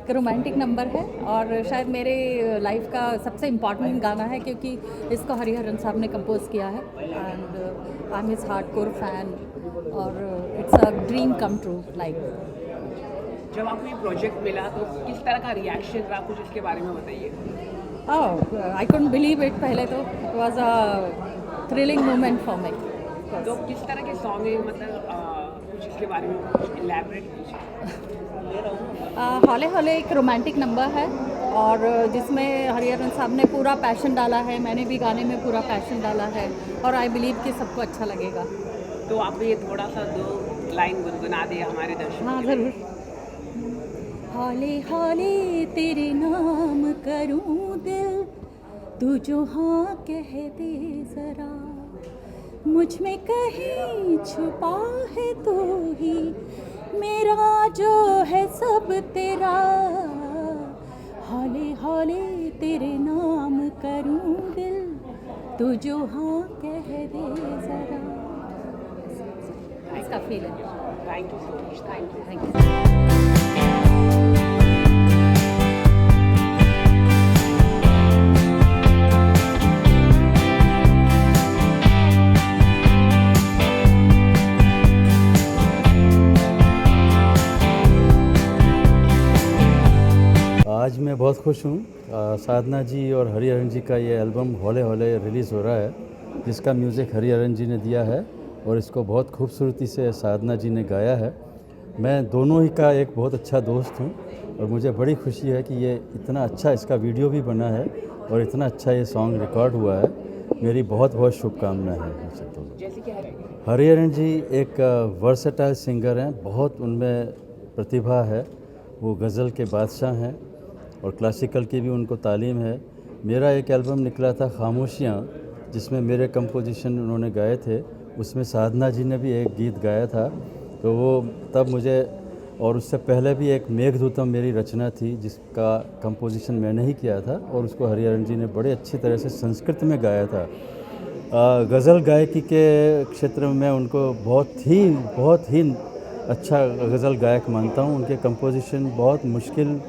एक romantic number है और शायद मेरे लाइफ का सबसे इम्पॉर्टेंट गाना है क्योंकि इसको हरिहरन साहब ने कंपोज किया है and I am his hardcore fan और it's a dream come true like. जब आपको ये प्रोजेक्ट मिला तो किस तरह का रिएक्शन रहा, कुछ इसके बारे में बताइए। I couldn't believe it. पहले तो it was a thrilling moment for me. तो किस तरह के सॉन्ग है, मतलब कुछ इसके बारे में कुछ इलैबोरेट कीजिए। हौले हौले एक रोमांटिक नंबर है और जिसमें हरिहरन साहब ने पूरा पैशन डाला है, मैंने भी गाने में पूरा पैशन डाला है और आई बिलीव कि सबको अच्छा लगेगा। तो आप ये थोड़ा सा 2 लाइन गुनगुना दिए हमारे दर्शकों हाँ के लिए। ज़रूर। हौले हौले तेरे नाम करूं दिल, तू जो हाँ कह दे ज़रा, मुझ में कहीं छुपा है तू ही, मेरा जो है सब तेरा। हौले हौले तेरे नाम करूं दिल, तू जो हाँ कह दे ज़रा। इसका फील है। Thank you so much. Thank you. Thank you. आज मैं बहुत खुश हूँ। साधना जी और हरिहरन जी का ये एल्बम हौले हौले रिलीज़ हो रहा है, जिसका म्यूज़िक हरिहरन जी ने दिया है और इसको बहुत खूबसूरती से साधना जी ने गाया है। मैं दोनों ही का एक बहुत अच्छा दोस्त हूँ और मुझे बड़ी खुशी है कि ये इतना अच्छा इसका वीडियो भी बना है और इतना अच्छा ये सॉन्ग रिकॉर्ड हुआ है। मेरी बहुत बहुत शुभकामनाएं हैं इन सबको। जैसे कि हरिहरन जी एक वर्सेटाइल सिंगर हैं, बहुत उनमें प्रतिभा है। वो गज़ल के बादशाह हैं और क्लासिकल की भी उनको तालीम है। मेरा एक एल्बम निकला था खामोशियाँ, जिसमें मेरे कंपोजिशन उन्होंने गाए थे, उसमें साधना जी ने भी एक गीत गाया था। तो वो तब मुझे, और उससे पहले भी एक मेघदूतम मेरी रचना थी जिसका कंपोजिशन मैंने ही किया था और उसको हरिहरन जी ने बड़े अच्छी तरह से संस्कृत में गाया था। गज़ल गायकी के क्षेत्र में मैं उनको बहुत ही अच्छा गज़ल गायक मानता हूँ। उनके कंपोजिशन बहुत मुश्किल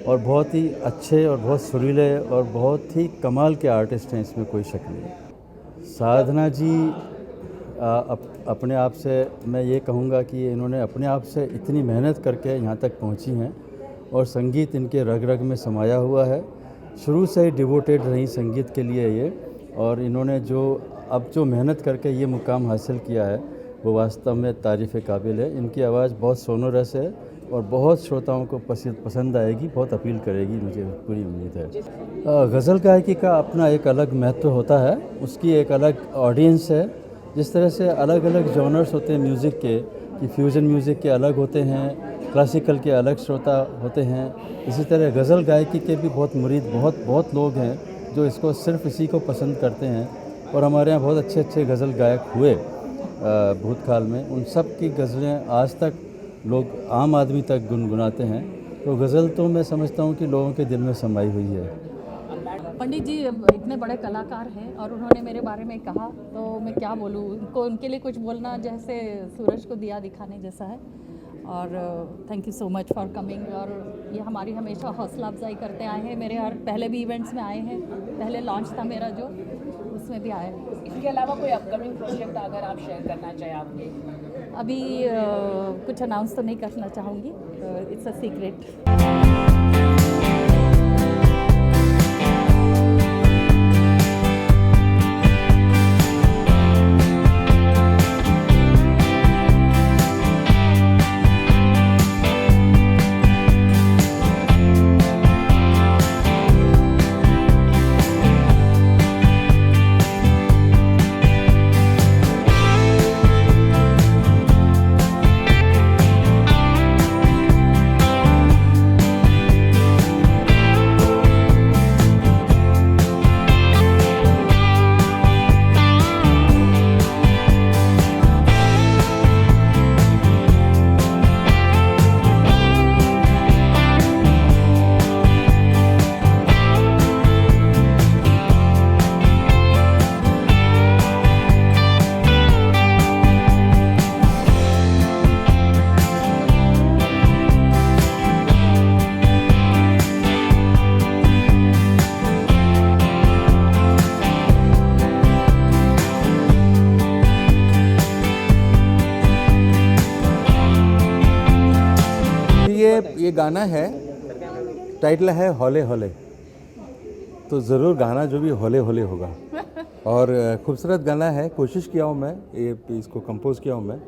और बहुत ही अच्छे और बहुत सुरीले और बहुत ही कमाल के आर्टिस्ट हैं, इसमें कोई शक नहीं। साधना जी अपने आप से मैं ये कहूँगा कि इन्होंने अपने आप से इतनी मेहनत करके यहाँ तक पहुँची हैं और संगीत इनके रग रग में समाया हुआ है। शुरू से ही डिवोटेड रही संगीत के लिए ये, और इन्होंने जो मेहनत करके ये मुकाम हासिल किया है वो वास्तव में तारीफ़ काबिल है। इनकी आवाज़ बहुत सोनोरस है और बहुत श्रोताओं को पसंद आएगी, बहुत अपील करेगी, मुझे पूरी उम्मीद है। गज़ल गायकी का अपना एक अलग महत्व होता है, उसकी एक अलग ऑडियंस है। जिस तरह से अलग अलग जॉनर्स होते हैं म्यूज़िक के, कि फ्यूज़न म्यूज़िक के अलग होते हैं, क्लासिकल के अलग श्रोता होते हैं, इसी तरह गज़ल गायकी के भी बहुत मुरीद बहुत लोग हैं जो इसको सिर्फ इसी को पसंद करते हैं। और हमारे यहाँ बहुत अच्छे गज़ल गायक हुए भूतकाल में, उन सब की गज़लें आज तक लोग आम आदमी तक गुनगुनाते हैं। तो गज़ल तो मैं समझता हूँ कि लोगों के दिल में समाई हुई है। पंडित जी इतने बड़े कलाकार हैं और उन्होंने मेरे बारे में कहा तो मैं क्या बोलूँ, उनके लिए कुछ बोलना जैसे सूरज को दिया दिखाने जैसा है। और thank you so much for coming. और ये हमारी हमेशा हौसला अफजाई करते आए हैं। मेरे हर पहले भी इवेंट्स में आए हैं, पहले लॉन्च था मेरा जो, उसमें भी आए हैं। इसके अलावा कोई अपकमिंग प्रोजेक्ट अगर आप शेयर करना चाहें आपके? अभी कुछ अनाउंस तो नहीं करना चाहूँगी, इट्स अ सीक्रेट। ये गाना है, टाइटल है हौले हौले, तो ज़रूर गाना जो भी हौले हौले होगा। और खूबसूरत गाना है, कोशिश किया हूँ मैं, ये इसको कंपोज़ किया हूँ मैं,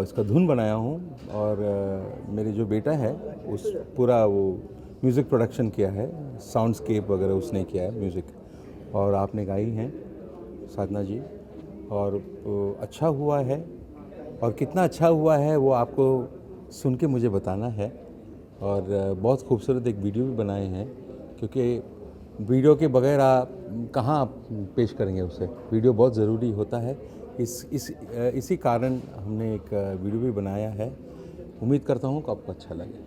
इसका धुन बनाया हूँ। और मेरे जो बेटा है उस पूरा वो म्यूज़िक प्रोडक्शन किया है, साउंडस्केप वगैरह उसने किया है म्यूज़िक, और आपने गाई हैं साधना जी। और अच्छा हुआ है, और कितना अच्छा हुआ है वो आपको सुन के मुझे बताना है। और बहुत खूबसूरत एक वीडियो भी बनाए हैं, क्योंकि वीडियो के बगैर आप कहाँ आप पेश करेंगे उसे, वीडियो बहुत ज़रूरी होता है। इसी कारण हमने एक वीडियो भी बनाया है। उम्मीद करता हूँ कि आपको अच्छा लगे।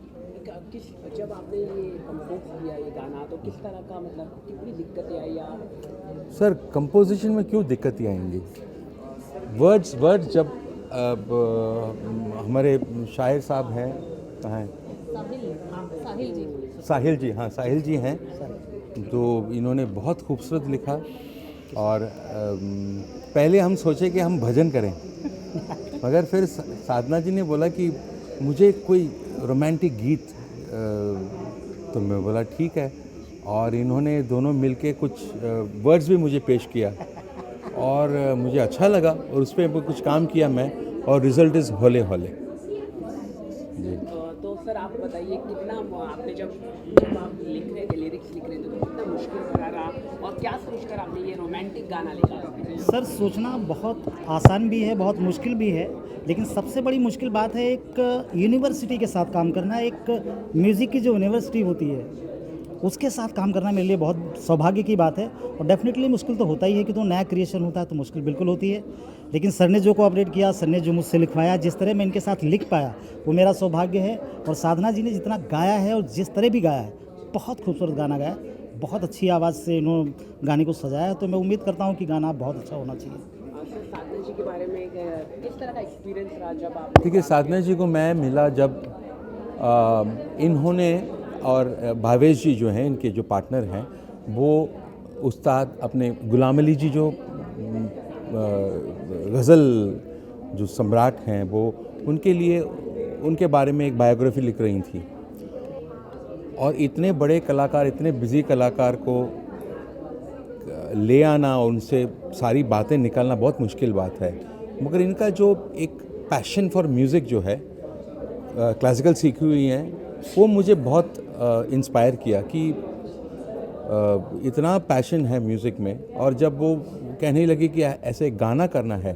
जब आपने ये कंपोज किया ये गाना, तो किस तरह का मतलब कितनी दिक्कतें आई या? सर कंपोजिशन में क्यों दिक्कतें आएंगी? वर्ड्स जब हमारे शायर साहब हैं, कहाँ हैं? साहिल जी। साहिल जी, हाँ साहिल जी हैं, तो इन्होंने बहुत खूबसूरत लिखा। और पहले हम सोचे कि हम भजन करें, मगर फिर साधना जी ने बोला कि मुझे कोई रोमांटिक गीत, तो मैं बोला ठीक है। और इन्होंने दोनों मिलके कुछ वर्ड्स भी मुझे पेश किया, और मुझे अच्छा लगा, और उस पर कुछ काम किया मैं, और रिज़ल्ट इज़ हौले हौले जी। तो सर आप बताइए, कितना आपने जब आप लिख रहे थे, लिरिक्स लिख रहे थे, तो कितना मुश्किल रहा, और क्या सोचकर आपने ये रोमांटिक गाना लिखा? सर सोचना बहुत आसान भी है, बहुत मुश्किल भी है, लेकिन सबसे बड़ी मुश्किल बात है एक यूनिवर्सिटी के साथ काम करना। एक म्यूज़िक की जो यूनिवर्सिटी होती है उसके साथ काम करना मेरे लिए बहुत सौभाग्य की बात है। और डेफिनेटली मुश्किल तो होता ही है कि तो नया क्रिएशन होता है तो मुश्किल बिल्कुल होती है, लेकिन सर ने जो कोऑपरेट किया, सर ने जो मुझसे लिखवाया, जिस तरह मैं इनके साथ लिख पाया, वो मेरा सौभाग्य है। और साधना जी ने जितना गाया है और जिस तरह भी गाया है, बहुत खूबसूरत गाना गाया, बहुत अच्छी आवाज़ से इन्होंने गाने को सजाया। तो मैं उम्मीद करता हूँ कि गाना बहुत अच्छा होना चाहिए। सर साधना जी के बारे में किस तरह का एक्सपीरियंस रहा जब आप? देखिए, साधना जी को मैं मिला जब इन्होंने और भावेश जी जो हैं, इनके जो पार्टनर हैं, वो उस्ताद अपने गुलाम अली जी जो गज़ल जो सम्राट हैं, वो उनके लिए उनके बारे में एक बायोग्राफी लिख रही थी। और इतने बड़े कलाकार, इतने बिज़ी कलाकार को ले आना और उनसे सारी बातें निकालना बहुत मुश्किल बात है। मगर इनका जो एक पैशन फॉर म्यूज़िक जो है, क्लासिकल सीखी हुई हैं, वो मुझे बहुत इंस्पायर किया कि इतना पैशन है म्यूज़िक में। और जब वो कहने लगी कि ऐसे गाना करना है,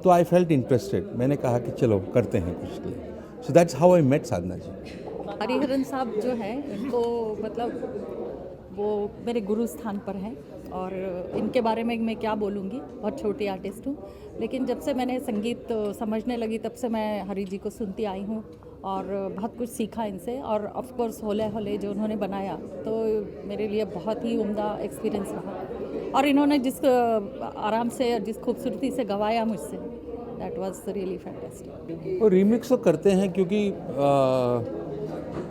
तो आई फेल्ट इंटरेस्टेड। मैंने कहा कि चलो करते हैं कुछ के लिए। So that's how I met Sadhana ji. Hariharan साहब जो हैं, इनको मतलब वो मेरे गुरु स्थान पर हैं, और इनके बारे में मैं क्या बोलूँगी, बहुत छोटी आर्टिस्ट हूँ, लेकिन जब से मैंने संगीत समझने लगी तब से मैं हरि जी को सुनती आई हूँ, और बहुत कुछ सीखा इनसे। और ऑफ कोर्स हौले हौले जो उन्होंने बनाया, तो मेरे लिए बहुत ही उम्दा एक्सपीरियंस रहा। और इन्होंने जिस आराम से और जिस खूबसूरती से गवाया मुझसे, दैट वाज रियली फैंटास्टिक। वो रीमिक्स तो करते हैं, क्योंकि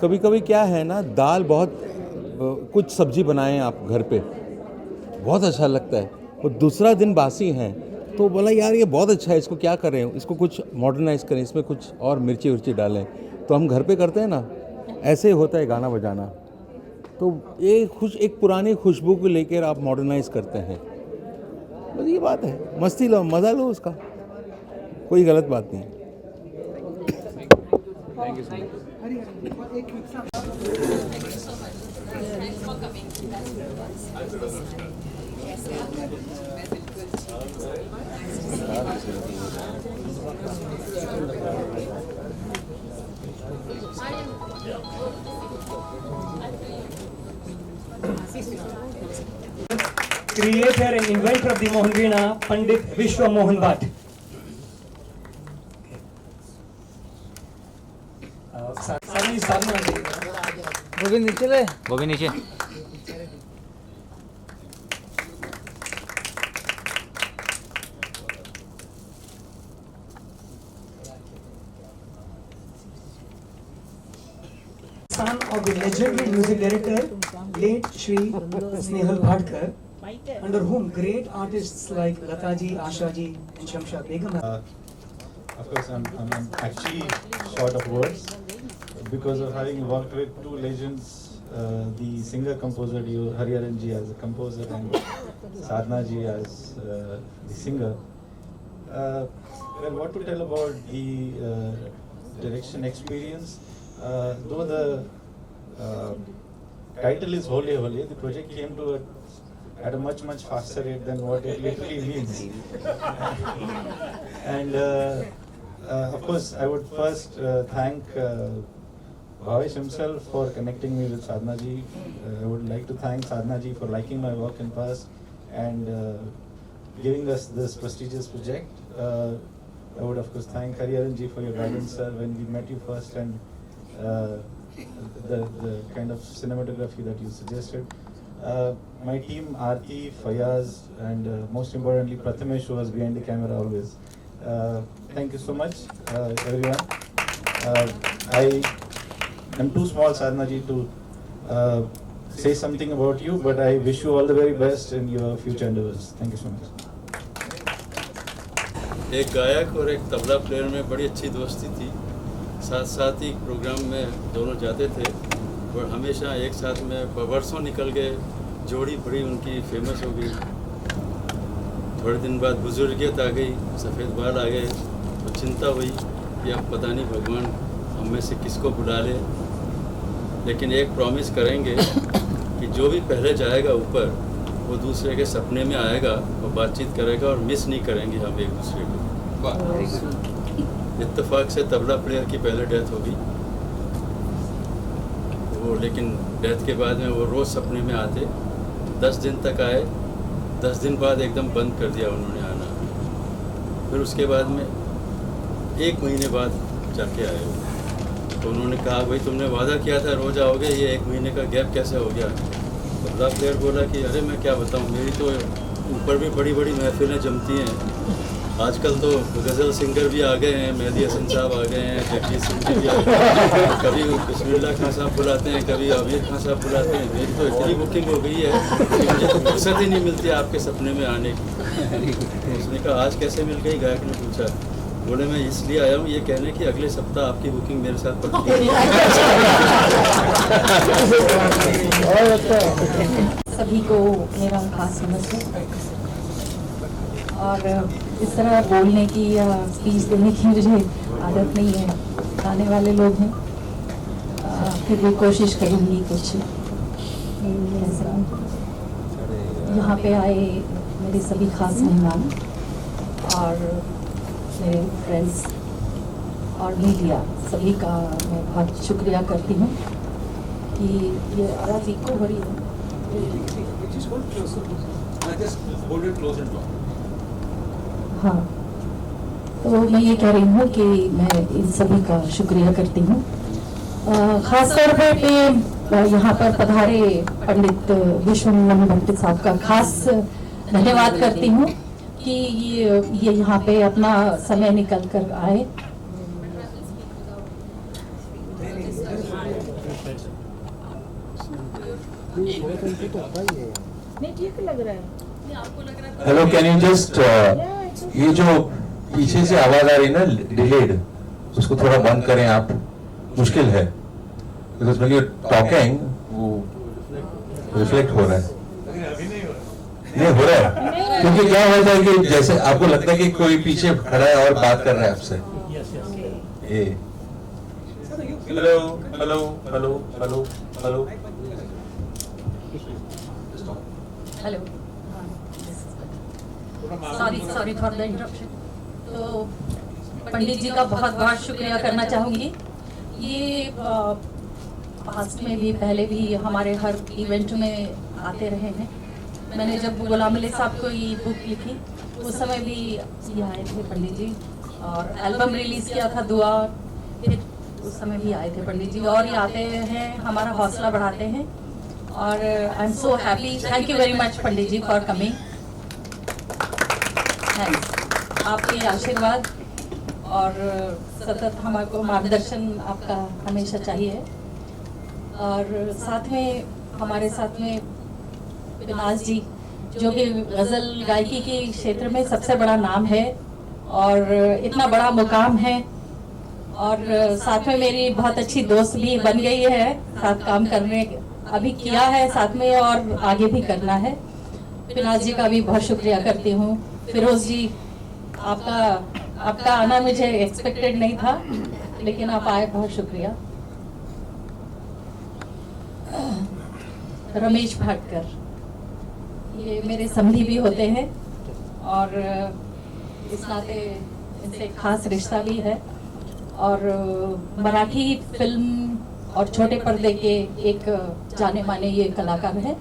कभी कभी क्या है ना, दाल बहुत कुछ सब्जी बनाएं आप घर पे, बहुत अच्छा लगता है, वो दूसरा दिन बासी हैं, तो बोला यार ये बहुत अच्छा है, इसको क्या करें, इसको कुछ मॉडर्नाइज़ करें, इसमें कुछ और मिर्ची उर्ची डालें, तो हम घर पे करते हैं ना, ऐसे होता है गाना बजाना। तो ये एक पुरानी खुशबू को लेकर आप मॉडर्नाइज़ करते हैं, बस ये बात है, मस्ती लो, मज़ा लो उसका, कोई गलत बात नहीं है। Thank you so much. Creator and inventor of the Mohanveena, Pandit Vishwa Mohan Bhatt. वो भी नीचे। Son of the legendary music director, late Shri Snehal Bhatkar, under whom great artists like Lataji, Ashaji, and Shamsha Begum. Of course, I'm actually short of words. because of having worked with two legends, the singer-composer duo Hariharan ji as a composer and Sadhna ji as the singer. Well, what to tell about the direction experience? Though the title is Hole Hole, the project came to at a much faster rate than what it literally means. And of course, I would first thank Bhavesh himself for connecting me with Sadhna ji. I would like to thank Sadhna ji for liking my work in past and giving us this prestigious project. I would of course thank Hariharan ji for your guidance, sir, when we met you first, and the kind of cinematography that you suggested. My team, Aarti, Fayaz, and most importantly Prathamesh, who was behind the camera always. Thank you so much, everyone. I am too small, Sadhna ji, to say something about you, but I wish you all the very best in your future endeavors. Thank you so much. एक गायक और एक tabla player में बड़ी अच्छी दोस्ती थी। साथ साथ ही प्रोग्राम में दोनों जाते थे और हमेशा एक साथ में बरसों निकल गए। जोड़ी बड़ी उनकी फेमस हो गई। थोड़े दिन बाद बुजुर्गियत आ गई, सफ़ेद बाल आ गए, तो चिंता हुई कि अब पता नहीं भगवान हम में से किसको बुला ले। लेकिन एक प्रॉमिस करेंगे कि जो भी पहले जाएगा ऊपर वो दूसरे के सपने में आएगा और बातचीत करेगा और मिस नहीं करेंगे हम एक दूसरे को। इत्तेफाक से तबला प्लेयर की पहले डेथ हो गई वो, लेकिन डेथ के बाद में वो रोज़ सपने में आते। 10 दिन तक आए, 10 दिन बाद एकदम बंद कर दिया उन्होंने आना। फिर उसके बाद में 1 महीने बाद जाके आए। तो उन्होंने कहा भाई तुमने वादा किया था रोज़ आओगे, ये 1 महीने का गैप कैसे हो गया? तबला प्लेयर बोला कि अरे मैं क्या बताऊँ, मेरी तो ऊपर भी बड़ी बड़ी महफिलें जमती हैं। आजकल तो गज़ल सिंगर भी आ गए हैं, मेहदी हसन साहब आ गए हैं, जगजीत सिंह जी भी आ गए हैं, कभी बिस्मिल्लाह खान साहब बुलाते हैं, कभी आबिद खान साहब बुलाते हैं। मेरी तो इतनी बुकिंग हो गई है कि मुझे तो फुर्सत ही नहीं मिलती आपके सपने में आने की। तो उसने कहा आज कैसे मिल गई? गायक ने पूछा। बोले मैं इसलिए आया हूँ ये कहने कि अगले सप्ताह आपकी बुकिंग मेरे साथ पक्की है। सभी को मेरा खास नमस्ते। और इस तरह बोलने की या स्पीच देने की मुझे आदत नहीं है, आने वाले लोग हैं, फिर भी कोशिश करूँगी कुछ। यहाँ पे आए मेरे सभी खास मेहमान और मेरे फ्रेंड्स और मीडिया, सभी का मैं बहुत शुक्रिया करती हूँ कि ये आवाज़ इको हो रही है। हाँ, तो मैं ये कह रही हूँ कि मैं इन सभी का शुक्रिया करती हूँ। ख़ास तौर पर यहाँ पर पधारे पंडित विश्वनाथ भट्ट साहब का खास धन्यवाद करती हूँ कि ये यहाँ पे अपना समय निकल कर आए। हेलो, कैन यू जस्ट ये जो पीछे से आवाज आ रही है ना डिलेड, उसको थोड़ा बंद करें आप, मुश्किल है बिकॉज व्हेन यू टॉकिंग वो रिफ्लेक्ट हो रहा है। नहीं हो रहा है क्योंकि क्या होता है कि जैसे आपको लगता है कि कोई पीछे खड़ा है और बात कर रहा है आपसे। ये hello hello hello hello hello hello, sorry for the interruption. तो पंडित जी का बहुत बहुत शुक्रिया करना चाहूँगी। ये पास्ट में भी पहले भी हमारे हर इवेंट में आते रहे हैं। मैंने जब गुलाम अली साहब को ये बुक लिखी उस समय भी ये आए थे पंडित जी, और एल्बम रिलीज़ किया था दुआ, फिर उस समय भी आए थे पंडित जी, और ये आते हैं हमारा हौसला बढ़ाते हैं। और I am so happy, thank you very much Pandit ji for coming. Thanks, आपके आशीर्वाद और सतत हमारे मार्गदर्शन आपका हमेशा चाहिए। और साथ में हमारे साथ में विनाश जी, जो कि गज़ल गायकी के क्षेत्र में सबसे बड़ा नाम है और इतना बड़ा मुकाम है और साथ में मेरी बहुत अच्छी दोस्त भी बन गई है, साथ काम करने अभी किया है साथ में और आगे भी करना है। फिनाज जी का भी बहुत शुक्रिया करती हूँ। फिरोज जी, आपका आना मुझे एक्सपेक्टेड नहीं था, लेकिन आप आए, बहुत शुक्रिया। रमेश भाटकर, ये मेरे समधी भी होते हैं और इस नाते इनसे खास रिश्ता भी है। और मराठी फिल्म और छोटे पर्दे के एक जाने माने ये कलाकार हैं।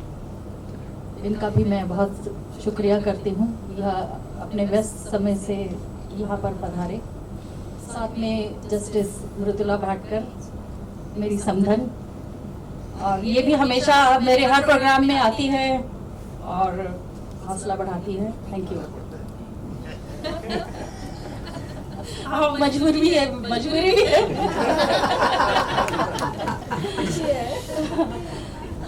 इनका भी मैं बहुत शुक्रिया करती हूँ, यह अपने व्यस्त समय से यहाँ पर पधारे। साथ में जस्टिस मृदुला भाटकर, मेरी समधन, और ये भी हमेशा मेरे हर प्रोग्राम में आती है और हौसला बढ़ाती है। Thank you. हाँ, मजबूरी भी है।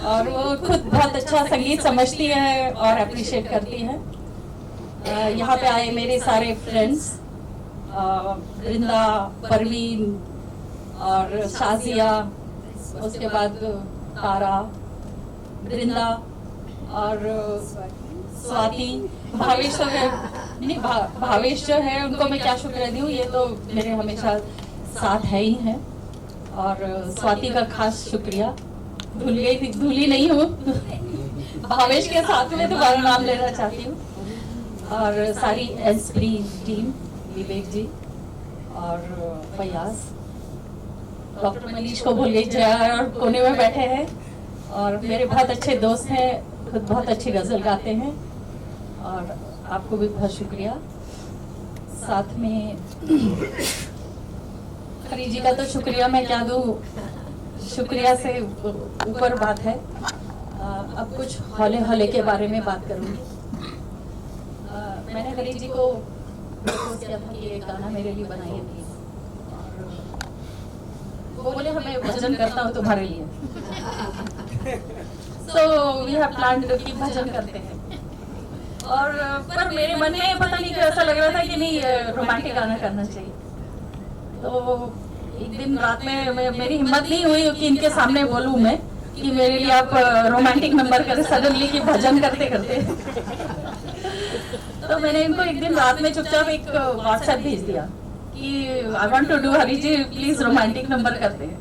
और वो खुद बहुत अच्छा संगीत समझती है और अप्रिशिएट करती है। यहाँ पे आए मेरे सारे फ्रेंड्स, वृंदा, परवीन और शाजिया, उसके बाद तारा, वृंदा और स्वाति, भावेश तो है नहीं, भावेश जो है उनको मैं क्या शुक्रिया दूँ, ये तो मेरे हमेशा साथ है ही हैं। और स्वाति का खास शुक्रिया, भूली नहीं हूँ। भावेश के साथ में दोबारा नाम लेना चाहती हूँ। और सारी एसप्री टीम, विवेक जी और फयाज, डॉक्टर मनीष को भूल गई, जया और कोने में बैठे हैं। और मेरे बहुत अच्छे दोस्त हैं, खुद बहुत अच्छी गज़ल गाते हैं। और आपको भी बहुत शुक्रिया। साथ में हरी जी का तो शुक्रिया मैं क्या दूँ, शुक्रिया से ऊपर बात है। अब कुछ हौले हौले के बारे में बात करूँगी। मैंने हरी जी को प्रपोज किया था कि एक गाना मेरे लिए बनाइए प्लीज, और वो बोले हमें भजन करता हूँ तुम्हारे लिए। सो वी हैव प्लान्ड कि भजन करते हैं। और पर मेरे मन में पता नहीं क्यों ऐसा लग रहा था कि नहीं, रोमांटिक गाना करना चाहिए। तो एक दिन रात में मेरी हिम्मत नहीं हुई कि इनके सामने बोलूं मैं कि मेरे लिए आप रोमांटिक नंबर करें सडनली कि भजन करते करते। तो मैंने इनको एक दिन रात में चुपचाप एक व्हाट्सएप भेज दिया कि I want to do, Hari ji please romantic number करते हैं।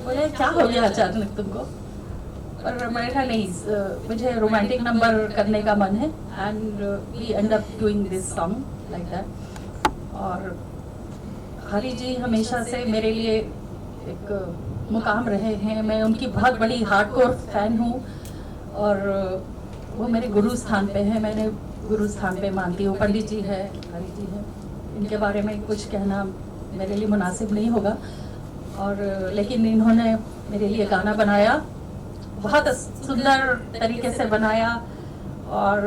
बोले क्या हो गया अचानक तुमको? पर मैंने कहा नहीं, मुझे रोमांटिक नंबर करने का मन है, and we end up doing this song like that. और हरी जी हमेशा से मेरे लिए एक मुकाम रहे हैं। मैं उनकी बहुत बड़ी हार्डकोर फैन हूँ और वो मेरे गुरु स्थान पे हैं, मैंने गुरु स्थान पे मानती हूँ। पंडित जी है, हरी जी है, इनके बारे में कुछ कहना मेरे लिए मुनासिब नहीं होगा। और लेकिन इन्होंने मेरे लिए गाना बनाया, बहुत सुंदर तरीके से बनाया और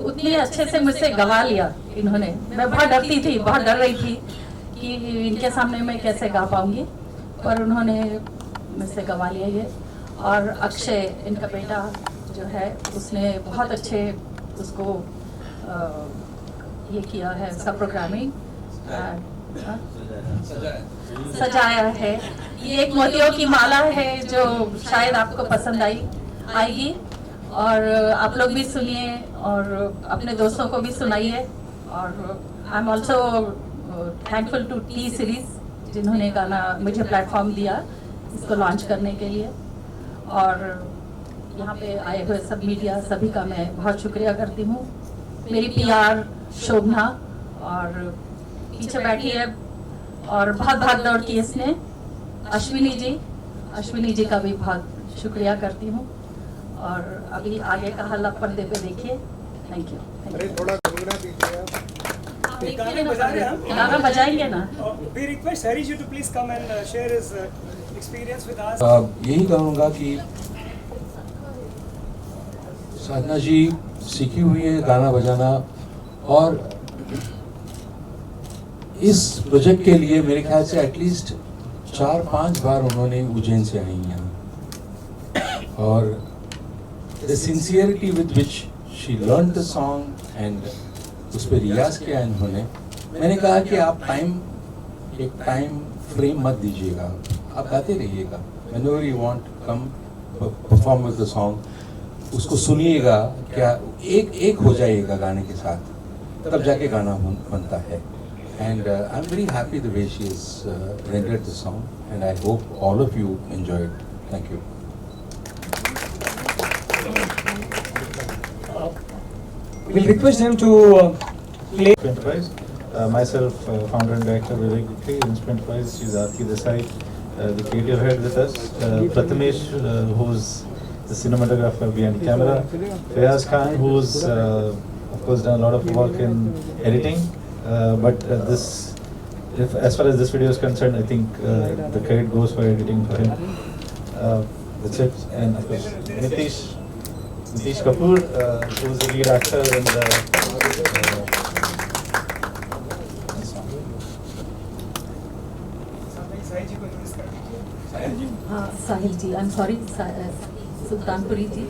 उतनी अच्छे से मुझसे गवा लिया इन्होंने। मैं बहुत डरती थी, बहुत डर रही थी कि इनके सामने मैं कैसे गा पाऊंगी, पर उन्होंने मुझसे गवा लिया ये। और अक्षय, इनका बेटा जो है, उसने बहुत अच्छे उसको ये किया है, उसका प्रोग्रामिंग सजाया है। ये एक मोतियों की माला है जो शायद आपको पसंद आएगी, और आप लोग भी सुनिए और अपने दोस्तों को भी सुनाइए। और I am also thankful to T Series जिन्होंने गाना मुझे प्लेटफॉर्म दिया इसको लॉन्च करने के लिए। और यहाँ पे आए हुए सब मीडिया सभी का मैं बहुत शुक्रिया करती हूँ। मेरी PR शोभना और पीछे बैठी है और बहुत भाग दौड़ की इसने, अश्विनी जी का भी बहुत शुक्रिया करती हूँ। और अभी आगे का हल्ला पर्दे पे देखिए। Thank you. गाना बजाएंगे ना। We request Hari ji to please come and share his experience with us. यही कहूँगा कि साधना जी सीखी हुई है गाना बजाना, और इस प्रोजेक्ट के लिए मेरे ख्याल से एटलीस्ट 4-5 बार उन्होंने उज्जैन से आई हैं। और the sincerity with which she learn the song and उस पर रियाज किया इन्होंने। मैंने कहा कि आप टाइम एक टाइम फ्रेम मत दीजिएगा, आप गाते रहिएगा। Whenever you want come perform with the song, उसको सुनिएगा, क्या एक हो जाइएगा गाने के साथ, तब जाके गाना बनता है। And I am very happy the way she is rendered the song and I hope all of you enjoy it. Thank you. We'll request them to play. Enterprise. Myself, founder and director Vivek Gupte, Enterprise. She's Aarti Desai, the creative head with us. Prathamesh, who's the cinematographer behind the camera. Fayaz Khan, who's of course done a lot of work in editing. But as far as this video is concerned, I think the credit goes for editing for him. That's it. And of course, Nitish Kapoor, who's the lead actor in the Sahil ji, I am sorry, Sultanpuri ji,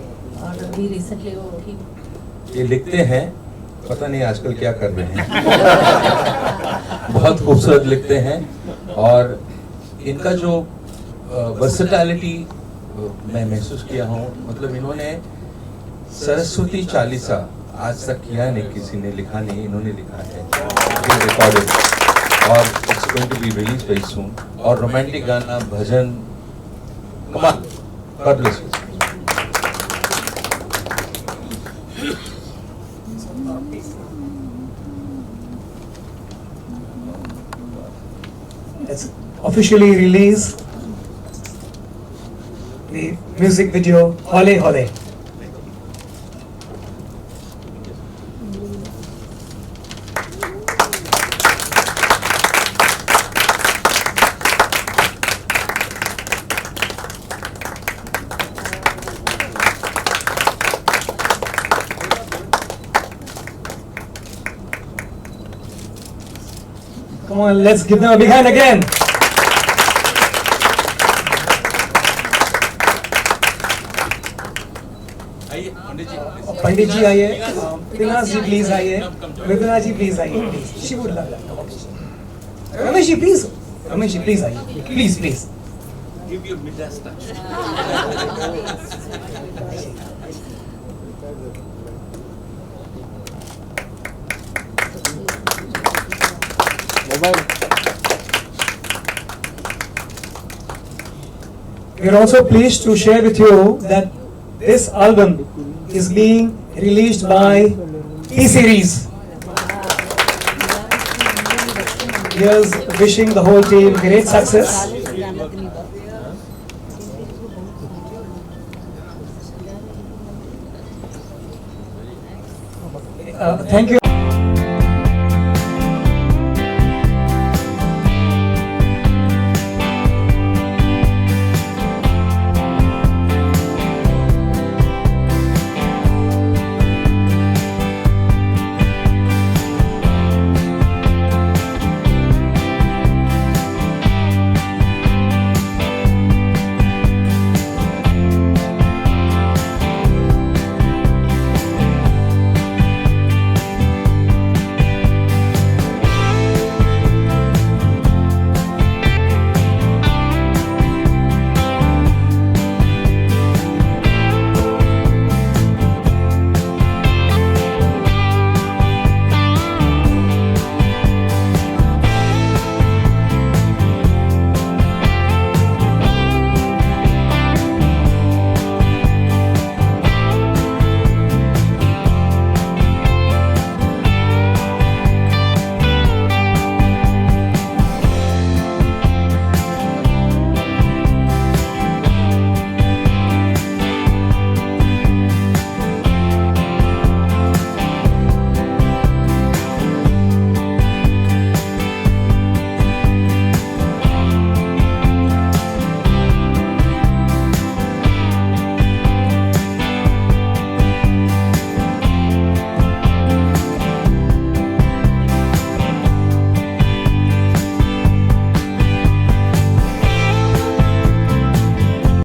और अभी recently वो ही ये लिखते हैं, पता नहीं आजकल क्या कर रहे हैं। बहुत खूबसूरत लिखते हैं और इनका जो वर्सेटैलिटी मैं महसूस किया हूँ, मतलब इन्होंने सरस्वती चालीसा आज तक किया नहीं, किसी ने लिखा नहीं, इन्होंने लिखा है, रिकॉर्डेड, और it's going to be release very soon. और रोमांटिक गाना, भजन, कमाल, God bless you. Let's officially release the music video Hole Hole. Come on, let's give them a big hand again. Pandit ji आइए, विनाश जी प्लीज आइए, विपिना जी प्लीज आइए, please, Shivulla, Ramesh ji please, Ramesh ji please आइए, please please. Give your Midas touch. We are also pleased to share with you that this album is being released by T-Series. Here's wishing the whole team great success. Thank you.